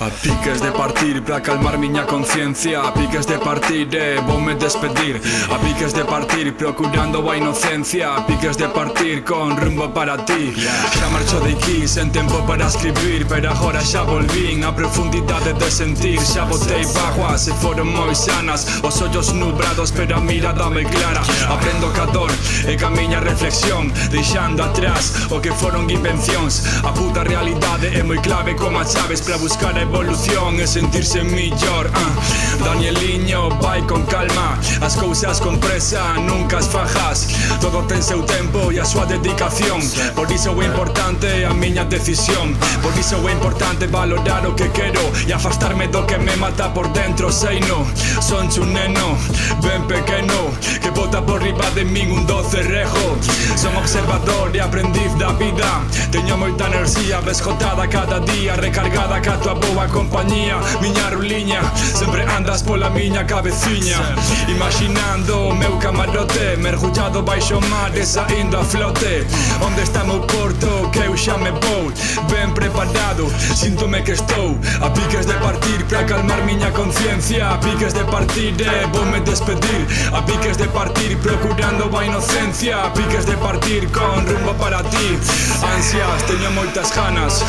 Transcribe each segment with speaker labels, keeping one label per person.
Speaker 1: A piques de partir para calmar miña conciencia, a piques de partir voume despedir, a piques de partir procurando a inocencia, a piques de partir con rumbo para ti. Xa marcho de aquí sen tempo para escribir, pero agora xa volvín a profundidade de sentir. Xa botei baguas e foron moi sanas, os ollos nubrados pero a mirada moi clara. Aprendo ca dor e ca miña reflexión, deixando atrás o que foron invencións. A puta realidade é moi clave como as chaves para buscar a evolución e sentirse millor. Danieliño, vai con calma, as cousas con presa nunca as fajas. Todo ten seu tempo e a súa dedicación, por iso é importante a miña decisión. Por iso é importante valorar o que quero e afastarme do que me mata por dentro. Sei no, son un neno ben pequeno que bota por riba de min un doce rejo. Son observador e aprendiz da vida, teño moita enerxía descotada cada día, recargada ca tua boa compañía. Miña ruliña, sempre andas pola miña cabeciña, imaginando o meu camarote mergullado baixo o mar e saindo a flote. Onde está meu porto que eu xa me vou, ben preparado, síntome que estou a piques de partir para calmar miña conciencia, a piques de partir voume despedir, a piques de partir procurando a inocencia, a piques de partir con rumbo para ti. Ansias, teño moitas ganas,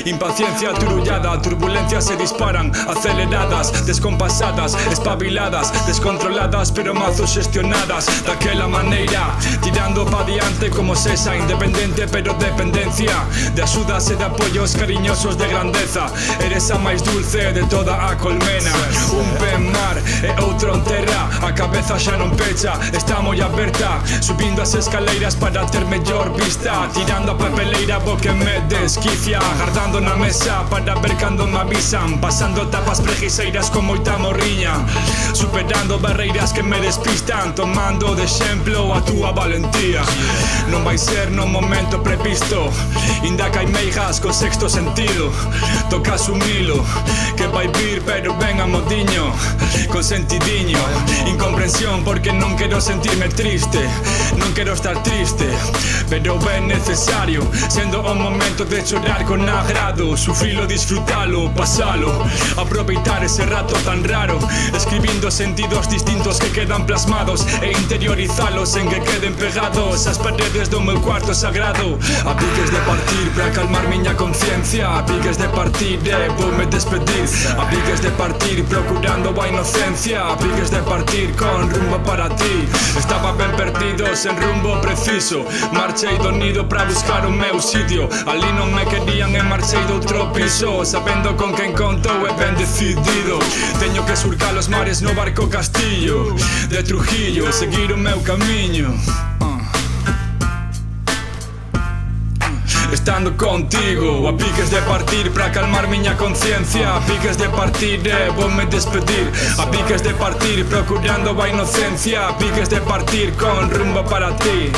Speaker 1: impaciencia turullada, turbulencias se disparan, aceleradas, descompasadas, espabiladas, descontroladas pero mazo xestionadas. Daquela maneira, tirando pa diante como sesa independente pero dependencia de axudas e de apoios cariñosos de grandeza. Eres a máis dulce de toda a colmena, un pé en mar e outro en terra, a cabeza xa non pecha, está moi aberta, subindo as escaleiras para ter mellor vista, tirando a papeleira bo que me desquicia, agardando na mesa para ver cando me avisan, pasando etapas preguiseiras con moita morriña, superando barreiras que me despistan, tomando de exemplo a túa valentía. Non vai ser no momento previsto, inda que hai meigas con sexto sentido, toca asumilo, que vai vir pero ben a modiño, con sentidiño, incomprensión porque non quero sentirme triste, non quero estar triste, pero ben necesario, sendo o momento de chorar con agrado, sufrilo, disfrutalo, pasalo, aproveitar ese rato tan raro, escribindo sentidos distintos que quedan plasmados e interiorizalos en que queden pegados as paredes do meu cuarto sagrado. A piques de partir para calmar miña conciencia, a piques de partir voume despedir, a piques de partir procurando a inocencia, a piques de partir con rumbo para ti. Estaba ben perdido, sen rumbo preciso, marchei do nido para buscar o meu sitio, ali non me querían e marchei do outro piso, sabendo con quen conto e ben decidido. Teño que surcar os mares no barco castillo de Trujillo, seguir o meu camiño, estando contigo. A piques de partir para calmar miña conciencia, a piques de partir voume despedir, a piques de partir procurando a inocencia, a piques de partir con rumbo para ti.